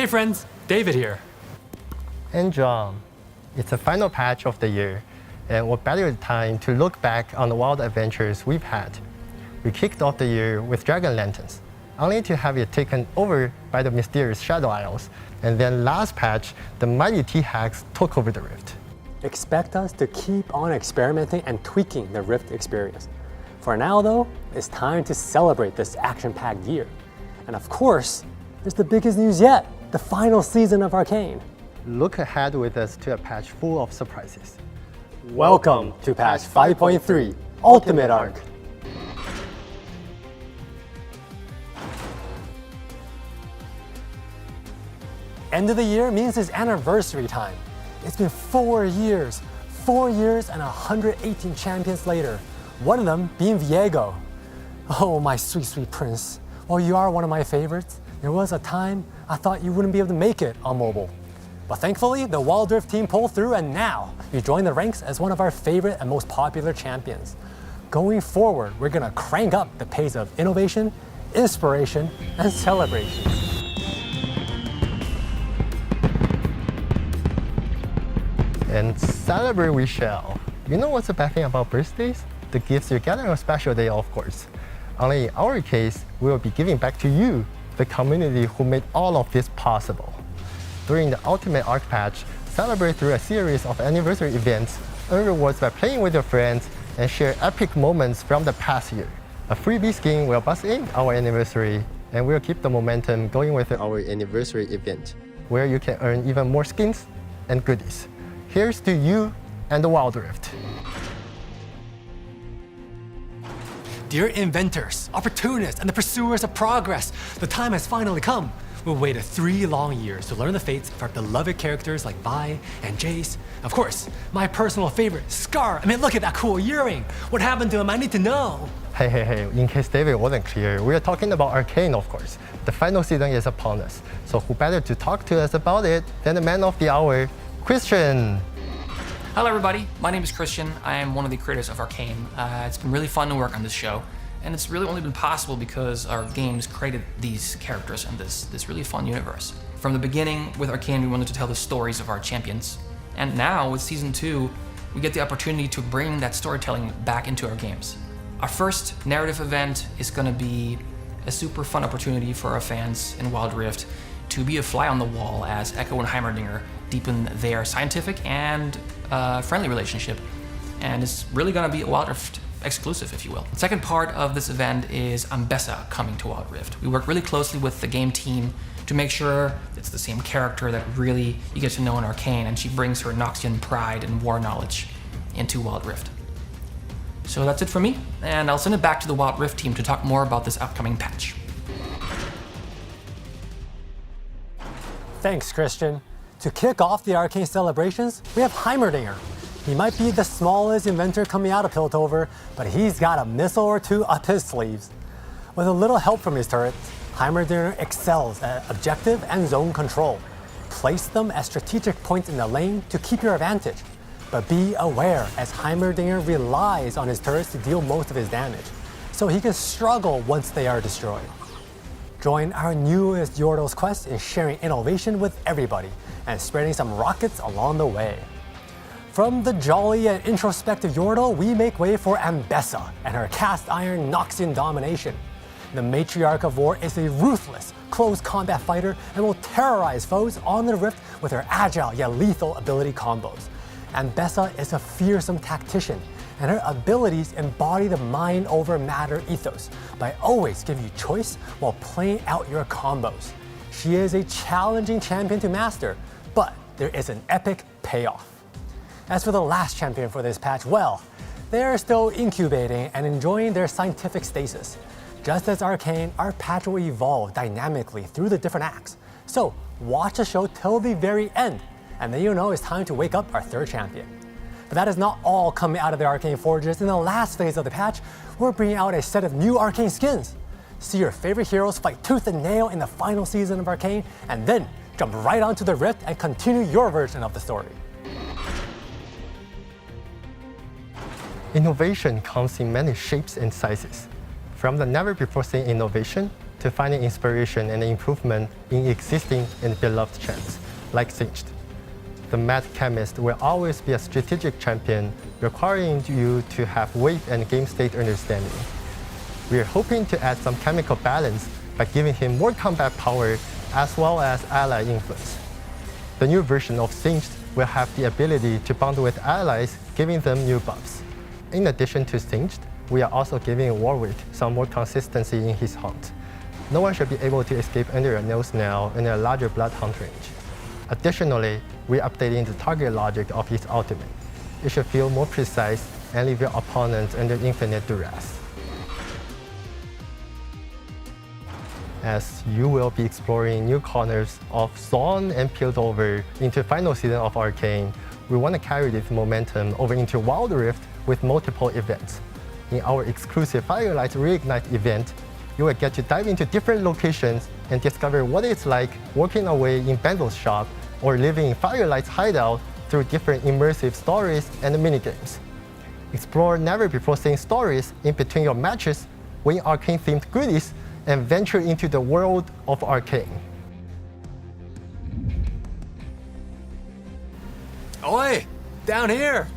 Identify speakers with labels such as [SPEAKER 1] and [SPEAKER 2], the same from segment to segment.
[SPEAKER 1] Hey friends, David here.
[SPEAKER 2] And John, it's the final patch of the year, and what better time to look back on the wild adventures we've had. We kicked off the year with Dragon Lanterns, only to have it taken over by the mysterious Shadow Isles, and then last patch, the mighty T-Hacks took over the Rift.
[SPEAKER 3] Expect us to keep on experimenting and tweaking the Rift experience. For now though, it's time to celebrate this action-packed year. And of course, there's the biggest news yet, the final season of Arcane.
[SPEAKER 2] Look ahead with us to a patch full of surprises.
[SPEAKER 3] Welcome to patch 5.3, Ultimate Arc. End of the year means it's anniversary time. It's been 4 years and 118 champions later, one of them being Viego. Oh, my sweet, sweet prince. While you are one of my favorites, there was a time I thought you wouldn't be able to make it on mobile. But thankfully, the Wild Rift team pulled through, and now you join the ranks as one of our favorite and most popular champions. Going forward, we're gonna crank up the pace of innovation, inspiration, and celebration.
[SPEAKER 2] And celebrate we shall. You know what's the bad thing about birthdays? The gifts you get on a special day, of course. Only in our case, we will be giving back to you, the community who made all of this possible. During the Ultimate Arc patch, celebrate through a series of anniversary events, earn rewards by playing with your friends, and share epic moments from the past year. A freebie skin will bust in our anniversary, and we'll keep the momentum going with our anniversary event, where you can earn even more skins and goodies. Here's to you and the Wild Rift.
[SPEAKER 1] Dear inventors, opportunists, and the pursuers of progress, the time has finally come. We've waited 3 long years to learn the fates of our beloved characters like Vi and Jace. Of course, my personal favorite, Scar. I mean, look at that cool earring. What happened to him? I need to know.
[SPEAKER 2] Hey, in case David wasn't clear, we are talking about Arcane, of course. The final season is upon us, so who better to talk to us about it than the man of the hour, Christian.
[SPEAKER 4] Hello everybody, my name is Christian. I am one of the creators of Arcane. It's been really fun to work on this show, and it's really only been possible because our games created these characters and this really fun universe. From the beginning with Arcane, we wanted to tell the stories of our champions, and now with Season 2, we get the opportunity to bring that storytelling back into our games. Our first narrative event is going to be a super fun opportunity for our fans in Wild Rift to be a fly on the wall as Echo and Heimerdinger deepen their scientific and friendly relationship. And it's really gonna be a Wild Rift exclusive, if you will. The second part of this event is Ambessa coming to Wild Rift. We work really closely with the game team to make sure it's the same character that really you get to know in Arcane, and she brings her Noxian pride and war knowledge into Wild Rift. So that's it for me, and I'll send it back to the Wild Rift team to talk more about this upcoming patch.
[SPEAKER 3] Thanks, Christian. To kick off the Arcane celebrations, we have Heimerdinger. He might be the smallest inventor coming out of Piltover, but he's got a missile or two up his sleeves. With a little help from his turrets, Heimerdinger excels at objective and zone control. Place them at strategic points in the lane to keep your advantage. But be aware, as Heimerdinger relies on his turrets to deal most of his damage, so he can struggle once they are destroyed. Join our newest Yordle's quest in sharing innovation with everybody and spreading some rockets along the way. From the jolly and introspective Yordle, we make way for Ambessa and her cast iron Noxian domination. The Matriarch of War is a ruthless, close combat fighter and will terrorize foes on the Rift with her agile yet lethal ability combos. Ambessa is a fearsome tactician, and her abilities embody the mind over matter ethos by always giving you choice while playing out your combos. She is a challenging champion to master, but there is an epic payoff. As for the last champion for this patch, well, they're still incubating and enjoying their scientific stasis. Just as Arcane, our patch will evolve dynamically through the different acts. So watch the show till the very end, and then you'll know it's time to wake up our third champion. But that is not all coming out of the Arcane Forges. In the last phase of the patch, we're bringing out a set of new Arcane skins. See your favorite heroes fight tooth and nail in the final season of Arcane, and then jump right onto the Rift and continue your version of the story.
[SPEAKER 2] Innovation comes in many shapes and sizes. From the never-before-seen innovation to finding inspiration and improvement in existing and beloved champs, like Singed. The mad chemist will always be a strategic champion, requiring you to have weight and game state understanding. We are hoping to add some chemical balance by giving him more combat power as well as ally influence. The new version of Singed will have the ability to bond with allies, giving them new buffs. In addition to Singed, we are also giving Warwick some more consistency in his hunt. No one should be able to escape under a nose nail in a larger Bloodhound range. Additionally, we're updating the target logic of his ultimate. It should feel more precise and leave your opponents under infinite duress. As you will be exploring new corners of Zone and Piltover into final season of Arcane, we want to carry this momentum over into Wild Rift with multiple events. In our exclusive Firelight Reignite event, you will get to dive into different locations and discover what it's like working away in Bendel's shop or living in Firelight's hideout through different immersive stories and minigames. Explore never-before-seen stories in between your matches, win Arcane-themed goodies, and venture into the world of Arcane.
[SPEAKER 1] Oi! Down here!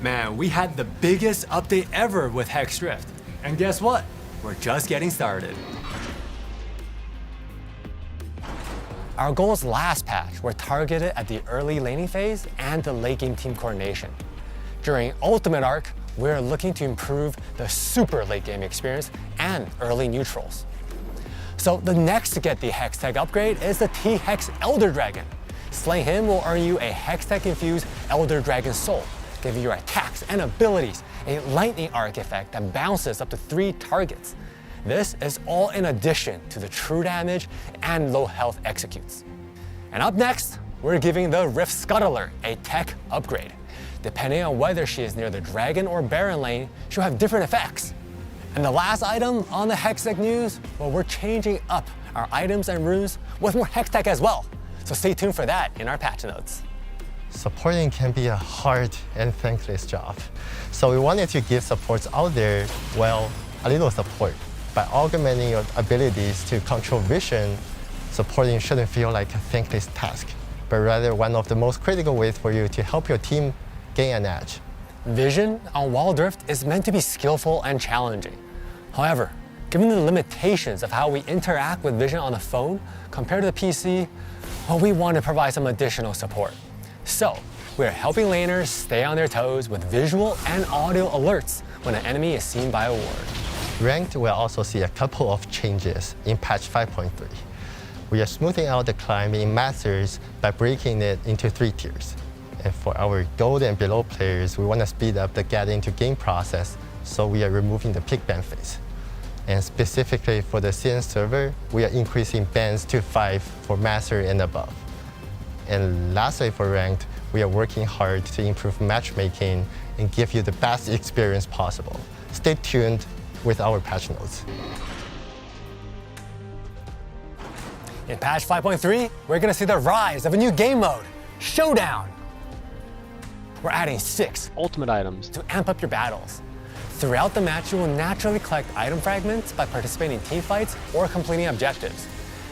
[SPEAKER 1] Man, we had the biggest update ever with Hex Rift. And guess what? We're just getting started.
[SPEAKER 3] Our goals last patch were targeted at the early laning phase and the late game team coordination. During Ultimate Arc, we're looking to improve the super late game experience and early neutrals. So the next to get the Hextech upgrade is the T-Hex Elder Dragon. Slaying him will earn you a Hextech infused Elder Dragon Soul, giving your attacks and abilities a lightning arc effect that bounces up to 3 targets. This is all in addition to the true damage and low health executes. And up next, we're giving the Rift Scuttler a tech upgrade. Depending on whether she is near the Dragon or Baron lane, she'll have different effects. And the last item on the Hextech news, well, we're changing up our items and runes with more Hextech as well. So stay tuned for that in our patch notes.
[SPEAKER 2] Supporting can be a hard and thankless job. So we wanted to give supports out there, well, a little support. By augmenting your abilities to control vision, supporting shouldn't feel like a thankless task, but rather one of the most critical ways for you to help your team gain an edge.
[SPEAKER 3] Vision on Wild Rift is meant to be skillful and challenging. However, given the limitations of how we interact with vision on the phone compared to the PC, well, we want to provide some additional support. So, we're helping laners stay on their toes with visual and audio alerts when an enemy is seen by a ward.
[SPEAKER 2] Ranked will also see a couple of changes in patch 5.3. We are smoothing out the climb in Masters by breaking it into 3 tiers. And for our gold and below players, we want to speed up the get into game process, so we are removing the pick ban phase. And specifically for the CN server, we are increasing bans to 5 for Master and above. And lastly for Ranked, we are working hard to improve matchmaking and give you the best experience possible. Stay tuned with our patch notes.
[SPEAKER 3] In patch 5.3, we're going to see the rise of a new game mode, Showdown. We're adding 6 ultimate items to amp up your battles. Throughout the match, you will naturally collect item fragments by participating in teamfights or completing objectives.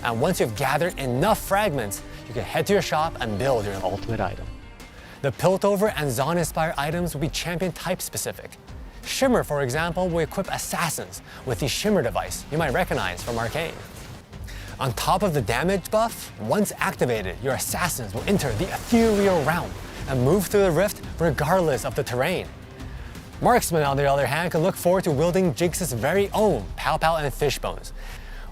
[SPEAKER 3] And once you've gathered enough fragments, you can head to your shop and build your ultimate item. The Piltover and Zon-inspired items will be champion type specific. Shimmer, for example, will equip assassins with the Shimmer device you might recognize from Arcane. On top of the damage buff, once activated, your assassins will enter the ethereal realm and move through the rift regardless of the terrain. Marksmen, on the other hand, can look forward to wielding Jinx's very own Pow Pow and Fishbones.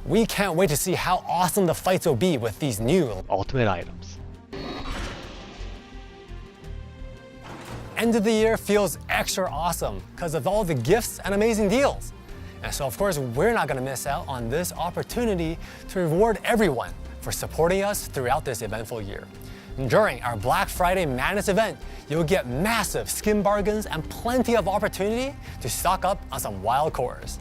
[SPEAKER 3] We can't wait to see how awesome the fights will be with these new ultimate items. End of the year feels extra awesome because of all the gifts and amazing deals. And so of course, we're not gonna miss out on this opportunity to reward everyone for supporting us throughout this eventful year. During our Black Friday Madness event, you'll get massive skin bargains and plenty of opportunity to stock up on some wild cores.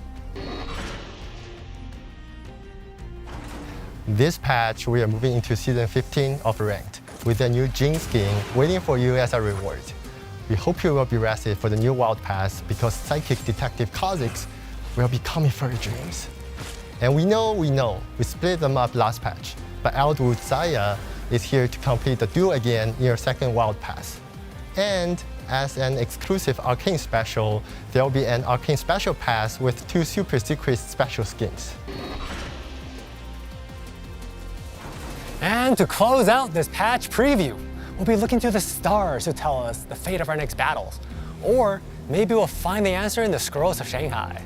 [SPEAKER 2] This patch, we are moving into Season 15 of Ranked with a new Jinx skin waiting for you as a reward. We hope you will be rested for the new Wild Pass because Psychic Detective Kha'Zix will be coming for your dreams. And we know, we split them up last patch, but Eldwood Zaya is here to complete the duel again in your second Wild Pass. And as an exclusive Arcane special, there will be an Arcane special pass with 2 super secret special skins.
[SPEAKER 3] And to close out this patch preview, we'll be looking to the stars to tell us the fate of our next battles. Or maybe we'll find the answer in the Scrolls of Shanghai.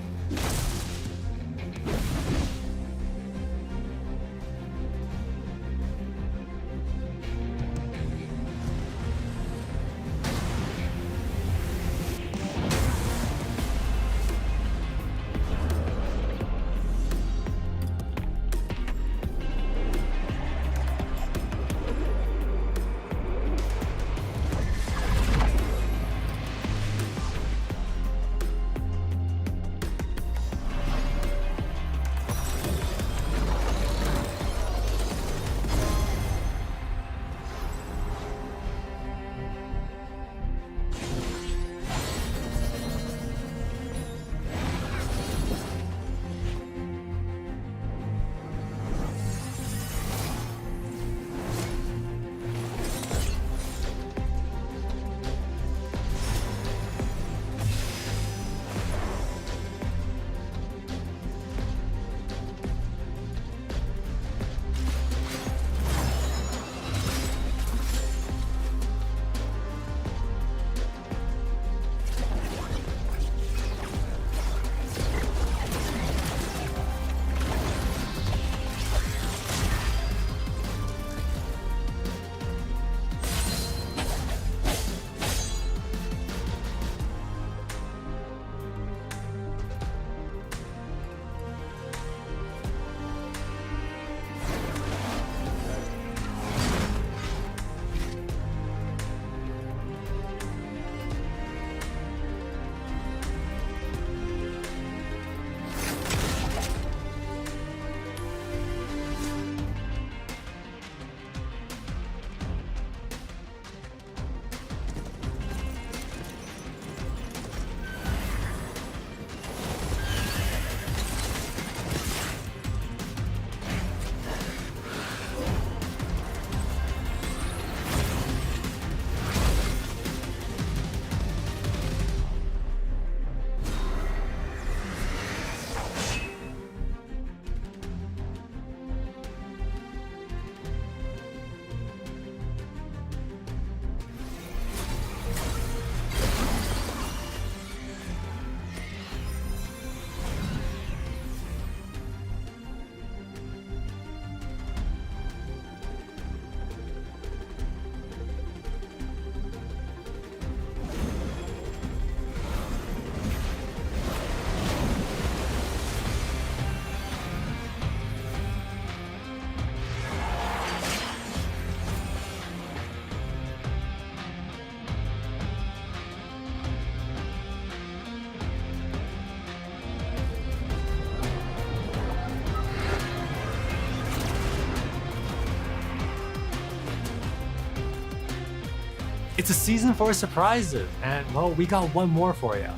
[SPEAKER 1] It's a season for surprises, and well, we got one more for you.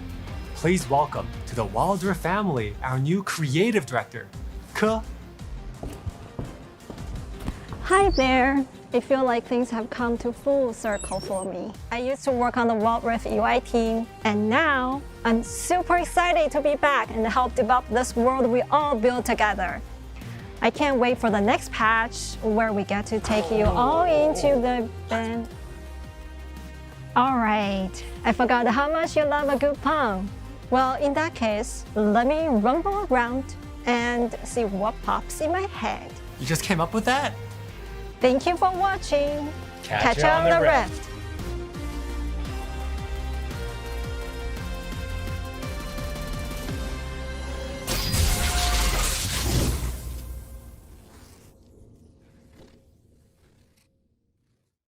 [SPEAKER 1] Please welcome to the Wilder family, our new creative director, Ke.
[SPEAKER 5] Hi there. I feel like things have come to full circle for me. I used to work on the Wild Rift UI team, and now I'm super excited to be back and help develop this world we all build together. I can't wait for the next patch where we get to take you all into the band. All right, I forgot how much you love a good pun. Well, in that case, let me rumble around and see what pops in my head.
[SPEAKER 1] You just came up with that?
[SPEAKER 5] Thank you for watching.
[SPEAKER 1] Catch you on the
[SPEAKER 5] Rift.